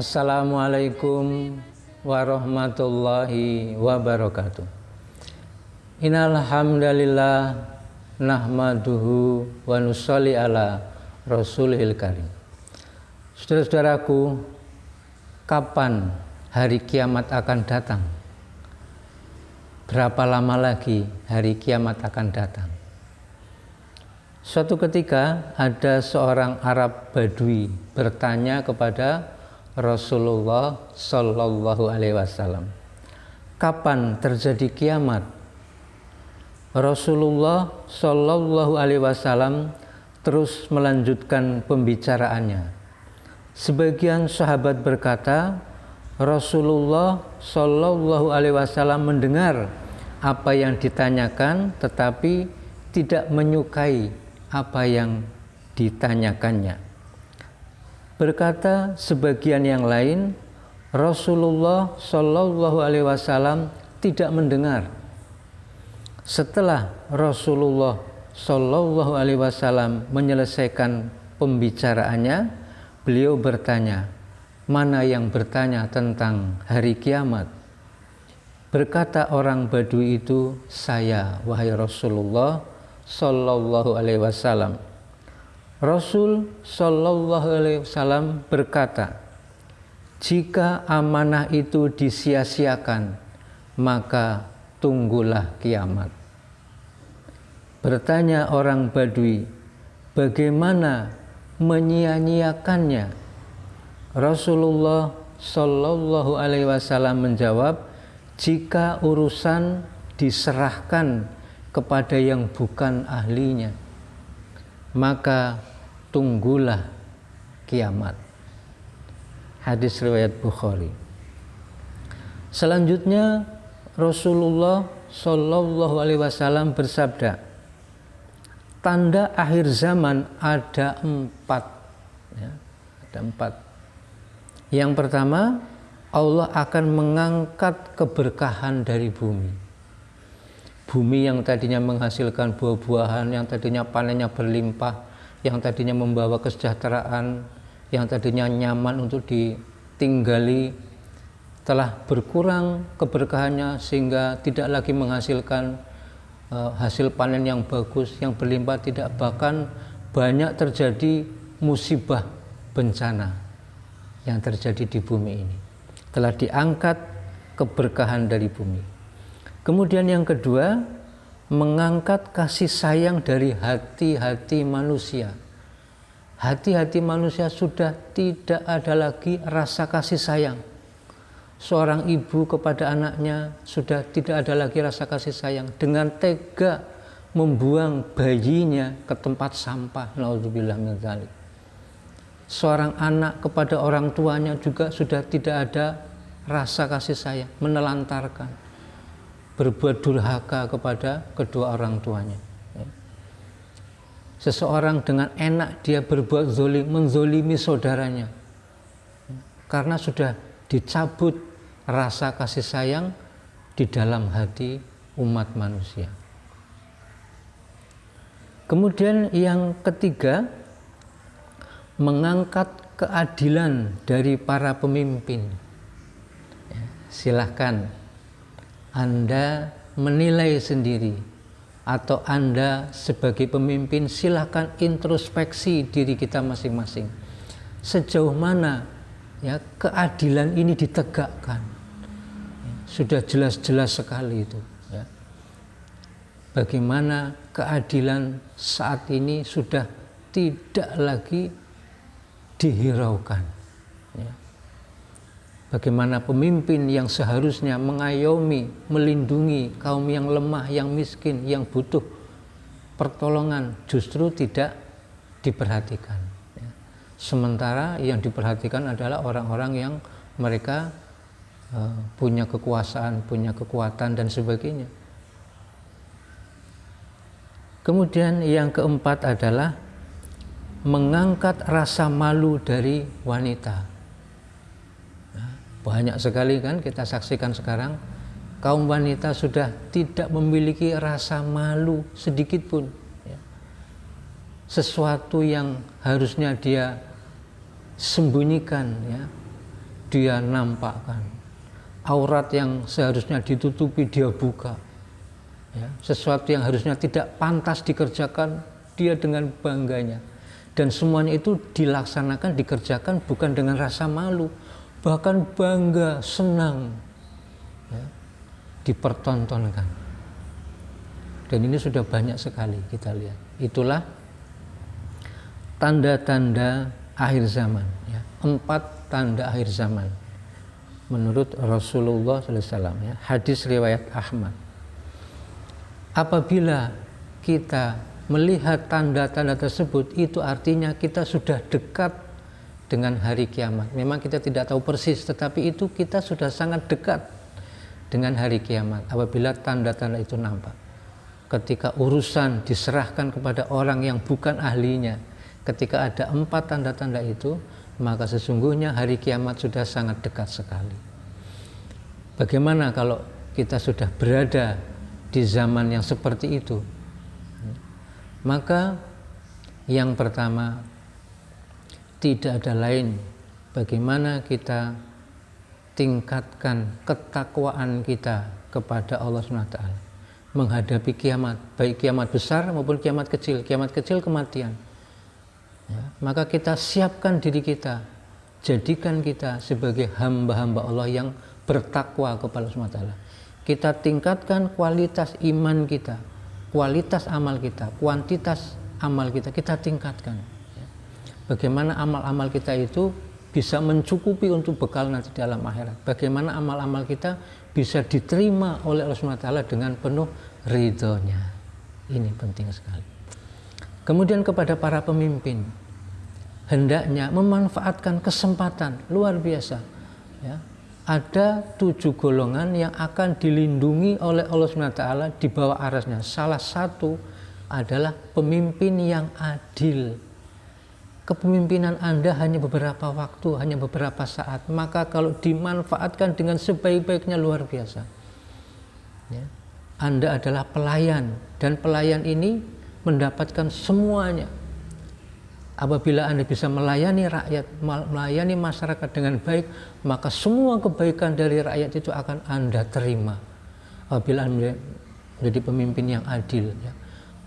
Assalamualaikum warahmatullahi wabarakatuh. Innal hamdalillah nahmaduhu wa nusolli ala rasulil karim. Saudara-saudaraku, kapan hari kiamat akan datang? Berapa lama lagi hari kiamat akan datang? Suatu ketika ada seorang Arab Badui bertanya kepada Rasulullah Shallallahu Alaihi Wasallam, kapan terjadi kiamat? Rasulullah Shallallahu Alaihi Wasallam terus melanjutkan pembicaraannya. Sebagian sahabat berkata, Rasulullah Shallallahu Alaihi Wasallam mendengar apa yang ditanyakan, tetapi tidak menyukai apa yang ditanyakannya. Berkata sebagian yang lain, Rasulullah Shallallahu Alaihi Wasallam tidak mendengar. Setelah Rasulullah Shallallahu Alaihi Wasallam menyelesaikan pembicaraannya, beliau bertanya, mana yang bertanya tentang hari kiamat? Berkata orang Badui itu, saya, wahai Rasulullah Sallallahu Alaihi Wasallam. Rasul Sallallahu Alaihi Wasallam berkata, jika amanah itu disia-siakan, maka tunggulah kiamat. Bertanya orang Badui, bagaimana menyia-nyiakannya? Rasulullah Sallallahu Alaihi Wasallam menjawab, jika urusan diserahkan kepada yang bukan ahlinya, maka tunggulah kiamat. Hadis riwayat Bukhari. Selanjutnya Rasulullah Shallallahu Alaihi Wasallam bersabda, tanda akhir zaman ada 4. Ada 4. Yang pertama, Allah akan mengangkat keberkahan dari bumi. Bumi yang tadinya menghasilkan buah-buahan, yang tadinya panennya berlimpah, yang tadinya membawa kesejahteraan, yang tadinya nyaman untuk ditinggali, telah berkurang keberkahannya sehingga tidak lagi menghasilkan hasil panen yang bagus, yang berlimpah, tidak, bahkan banyak terjadi musibah bencana yang terjadi di bumi ini. Telah diangkat keberkahan dari bumi. Kemudian yang kedua, mengangkat kasih sayang dari hati-hati manusia. Hati-hati manusia sudah tidak ada lagi rasa kasih sayang. Seorang ibu kepada anaknya sudah tidak ada lagi rasa kasih sayang. Dengan tega membuang bayinya ke tempat sampah. Nauzubillah min dzalik. Seorang anak kepada orang tuanya juga sudah tidak ada rasa kasih sayang, menelantarkan, berbuat durhaka kepada kedua orang tuanya. Seseorang dengan enak dia berbuat zolim, menzolimi saudaranya, karena sudah dicabut rasa kasih sayang di dalam hati umat manusia. Kemudian yang ketiga, mengangkat keadilan dari para pemimpin. Silahkan Anda menilai sendiri, atau Anda sebagai pemimpin silahkan introspeksi diri kita masing-masing. Sejauh mana keadilan ini ditegakkan? Sudah jelas-jelas sekali itu. Bagaimana keadilan saat ini sudah tidak lagi dihiraukan. Bagaimana pemimpin yang seharusnya mengayomi, melindungi kaum yang lemah, yang miskin, yang butuh pertolongan, justru tidak diperhatikan. Sementara yang diperhatikan adalah orang-orang yang mereka punya kekuasaan, punya kekuatan dan sebagainya. Kemudian yang keempat adalah mengangkat rasa malu dari wanita. Banyak sekali kan kita saksikan sekarang, kaum wanita sudah tidak memiliki rasa malu sedikit pun. Sesuatu yang harusnya dia sembunyikan, dia nampakkan. Aurat yang seharusnya ditutupi dia buka. Ya, sesuatu yang harusnya tidak pantas dikerjakan dia dengan bangganya. Dan semuanya itu dilaksanakan, dikerjakan bukan dengan rasa malu, bahkan bangga, senang, ya, dipertontonkan. Dan ini sudah banyak sekali kita lihat. Itulah tanda-tanda akhir zaman, ya. 4 tanda akhir zaman menurut Rasulullah SAW, ya. Hadis riwayat Ahmad. Apabila kita melihat tanda-tanda tersebut, itu artinya kita sudah dekat dengan hari kiamat. Memang kita tidak tahu persis, tetapi itu kita sudah sangat dekat dengan hari kiamat apabila tanda-tanda itu nampak. Ketika urusan diserahkan kepada orang yang bukan ahlinya, ketika ada 4 tanda-tanda itu, maka sesungguhnya hari kiamat sudah sangat dekat sekali. Bagaimana kalau kita sudah berada di zaman yang seperti itu? Maka yang pertama, tidak ada lain bagaimana kita tingkatkan ketakwaan kita kepada Allah SWT menghadapi kiamat, baik kiamat besar maupun kiamat kecil kematian. Ya, maka kita siapkan diri kita, jadikan kita sebagai hamba-hamba Allah yang bertakwa kepada Allah SWT. Kita tingkatkan kualitas iman kita, kualitas amal kita, kuantitas amal kita, kita tingkatkan. Bagaimana amal-amal kita itu bisa mencukupi untuk bekal nanti dalam akhirat. Bagaimana amal-amal kita bisa diterima oleh Allah SWT dengan penuh ridhonya. Ini penting sekali. Kemudian kepada para pemimpin, hendaknya memanfaatkan kesempatan luar biasa. Ya. Ada 7 golongan yang akan dilindungi oleh Allah SWT di bawah arasnya. Salah satu adalah pemimpin yang adil. Kepemimpinan Anda hanya beberapa waktu, hanya beberapa saat, maka kalau dimanfaatkan dengan sebaik-baiknya luar biasa. Ya. Anda adalah pelayan, dan pelayan ini mendapatkan semuanya. Apabila Anda bisa melayani rakyat, melayani masyarakat dengan baik, maka semua kebaikan dari rakyat itu akan Anda terima. Apabila Anda menjadi pemimpin yang adil, ya,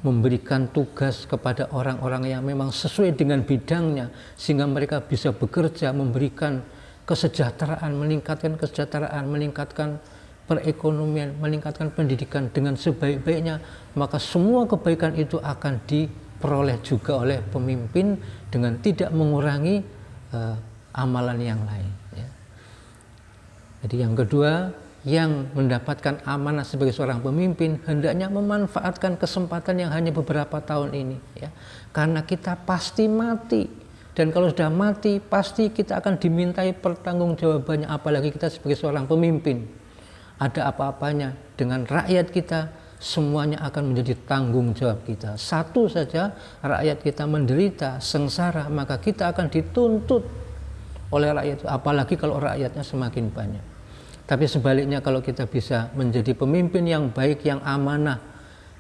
memberikan tugas kepada orang-orang yang memang sesuai dengan bidangnya, sehingga mereka bisa bekerja, memberikan kesejahteraan, meningkatkan kesejahteraan, meningkatkan perekonomian, meningkatkan pendidikan dengan sebaik-baiknya, maka semua kebaikan itu akan diperoleh juga oleh pemimpin dengan tidak mengurangi amalan yang lain. Ya. Jadi yang kedua, yang mendapatkan amanah sebagai seorang pemimpin hendaknya memanfaatkan kesempatan yang hanya beberapa tahun ini. Ya. Karena kita pasti mati, dan kalau sudah mati pasti kita akan dimintai pertanggungjawabannya, apalagi kita sebagai seorang pemimpin. Ada apa-apanya dengan rakyat kita, semuanya akan menjadi tanggung jawab kita. Satu saja rakyat kita menderita, sengsara, maka kita akan dituntut oleh rakyat itu, apalagi kalau rakyatnya semakin banyak. Tapi sebaliknya, kalau kita bisa menjadi pemimpin yang baik, yang amanah,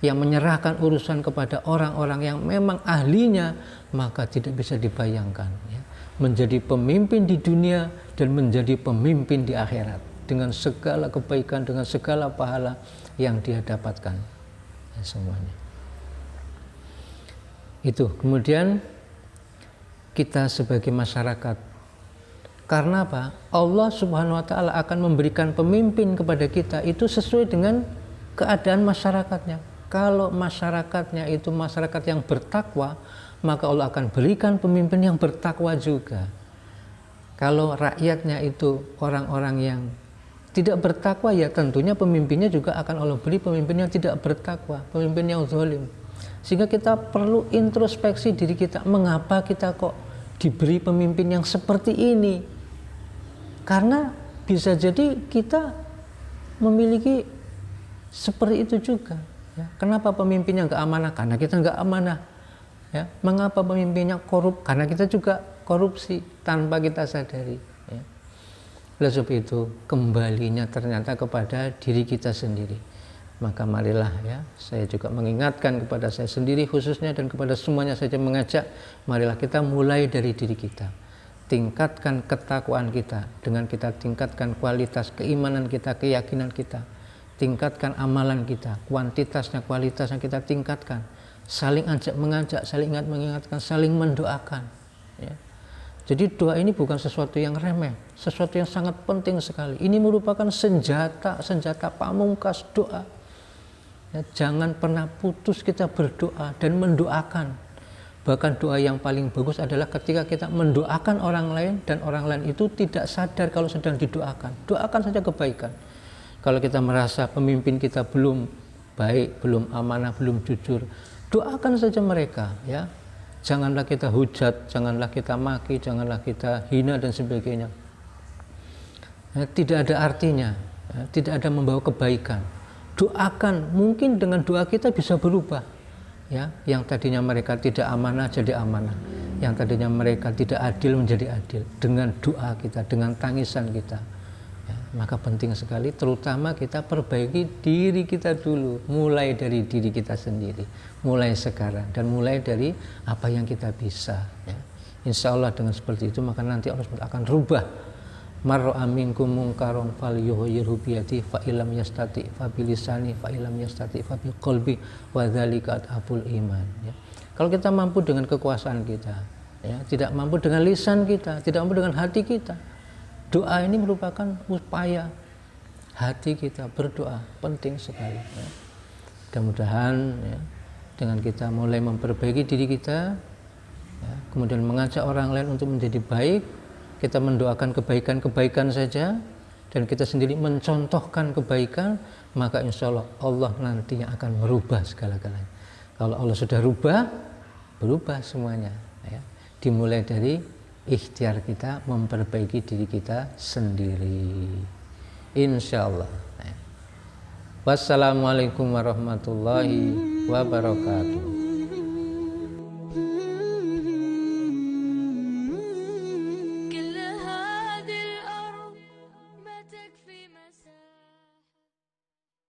yang menyerahkan urusan kepada orang-orang yang memang ahlinya, maka tidak bisa dibayangkan, ya, menjadi pemimpin di dunia dan menjadi pemimpin di akhirat dengan segala kebaikan, dengan segala pahala yang dia dapatkan, ya, semuanya. Itu. Kemudian kita sebagai masyarakat, karena apa? Allah Subhanahu wa Ta'ala akan memberikan pemimpin kepada kita itu sesuai dengan keadaan masyarakatnya. Kalau masyarakatnya itu masyarakat yang bertakwa, maka Allah akan berikan pemimpin yang bertakwa juga. Kalau rakyatnya itu orang-orang yang tidak bertakwa, ya tentunya pemimpinnya juga akan Allah beri pemimpin yang tidak bertakwa, pemimpin yang zalim. Sehingga kita perlu introspeksi diri kita, mengapa kita kok diberi pemimpin yang seperti ini? Karena bisa jadi kita memiliki seperti itu juga. Ya. Kenapa pemimpinnya nggak amanah? Karena kita nggak amanah. Ya. Mengapa pemimpinnya korup? Karena kita juga korupsi tanpa kita sadari. Ya. Oleh sebab itu, kembalinya ternyata kepada diri kita sendiri. Maka marilah, ya, saya juga mengingatkan kepada saya sendiri khususnya dan kepada semuanya saja mengajak, marilah kita mulai dari diri kita. tingkatkan ketakwaan kita, dengan kita tingkatkan kualitas keimanan kita, keyakinan kita, tingkatkan amalan kita, kuantitasnya, kualitasnya kita tingkatkan, saling ajak mengajak, saling ingat mengingatkan, saling mendoakan, ya. Jadi doa ini bukan sesuatu yang remeh, sesuatu yang sangat penting sekali. Ini merupakan senjata pamungkas doa. Ya, jangan pernah putus kita berdoa dan mendoakan. Bahkan doa yang paling bagus adalah ketika kita mendoakan orang lain dan orang lain itu tidak sadar kalau sedang didoakan. Doakan saja kebaikan. Kalau kita merasa pemimpin kita belum baik, belum amanah, belum jujur, doakan saja mereka, ya. Janganlah kita hujat, janganlah kita maki, janganlah kita hina dan sebagainya. Ya, tidak ada artinya, ya, tidak ada membawa kebaikan. Doakan, mungkin dengan doa kita bisa berubah. Ya, yang tadinya mereka tidak amanah jadi amanah, yang tadinya mereka tidak adil menjadi adil dengan doa kita, dengan tangisan kita. Ya, maka penting sekali, terutama kita perbaiki diri kita dulu, mulai dari diri kita sendiri, mulai sekarang, dan mulai dari apa yang kita bisa. Ya. Insya Allah dengan seperti itu maka nanti Allah akan rubah. Mar'a minkum munkaron falyughayyirhu biyadihi fa illam yastati fa bilisani fa illam yastati fa biqalbi wa dzalika adhaful iman. Ya. Kalau kita mampu dengan kekuasaan kita, ya, tidak mampu dengan lisan kita, tidak mampu dengan hati kita, doa ini merupakan upaya hati kita berdoa, penting sekali. Ya. Mudah-mudahan, ya, dengan kita mulai memperbaiki diri kita, ya, kemudian mengajak orang lain untuk menjadi baik, kita mendoakan kebaikan-kebaikan saja, dan kita sendiri mencontohkan kebaikan, maka insya Allah Allah nanti yang akan merubah segala-galanya. Kalau Allah sudah berubah semuanya. Ya. Dimulai dari ikhtiar kita memperbaiki diri kita sendiri, insya Allah. Wassalamualaikum warahmatullahi wabarakatuh.